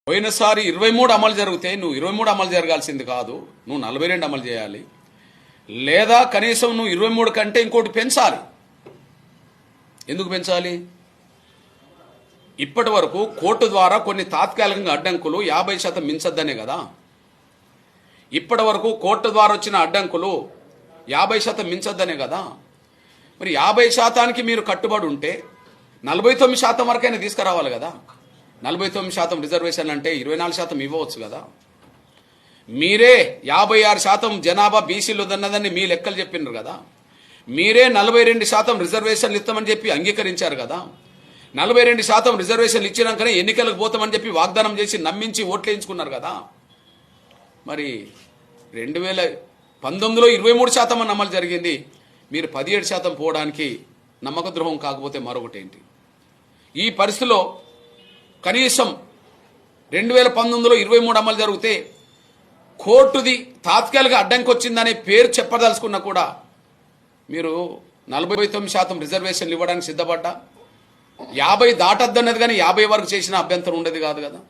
పోయినసారి 23 అమలు జరిగితే నువ్వు 23 అమలు జరగాల్సింది కాదు, నువ్వు 42 అమలు చేయాలి. లేదా కనీసం నువ్వు 23 కంటే ఇంకోటి పెంచాలి. ఎందుకు పెంచాలి? ఇప్పటి వరకు కోర్టు ద్వారా కొన్ని తాత్కాలికంగా అడ్డంకులు 50% మించద్దనే కదా. ఇప్పటి వరకు కోర్టు ద్వారా వచ్చిన అడ్డంకులు 50% మించద్దనే కదా. మరి 50%కి మీరు కట్టుబడి ఉంటే 49% వరకైనా తీసుకురావాలి కదా. 49% రిజర్వేషన్ అంటే 24% ఇవ్వవచ్చు కదా. మీరే 56% జనాభా బీసీలు ఉన్నదని మీ లెక్కలు చెప్పినారు కదా. మీరే 42% రిజర్వేషన్లు ఇస్తామని చెప్పి అంగీకరించారు కదా. 42% రిజర్వేషన్లు ఇచ్చినాకనే ఎన్నికలకు పోతామని చెప్పి వాగ్దానం చేసి నమ్మించి ఓట్లు వేయించుకున్నారు కదా. మరి 2019లో 23% అని అమలు జరిగింది. మీరు 17% పోవడానికి నమ్మక ద్రోహం కాకపోతే మరొకటి ఏంటి? ఈ పరిస్థితిలో కనీసం 2019లో 23 అమలు జరిగితే కోర్టుది తాత్కాలిక అడ్డంకి వచ్చిందనే పేరు చెప్పదలుచుకున్నా కూడా మీరు 49% రిజర్వేషన్లు ఇవ్వడానికి సిద్ధపడ్డా 50 దాటద్దన్నది కానీ 50 వరకు చేసిన అభ్యంతరం ఉండేది కాదు కదా.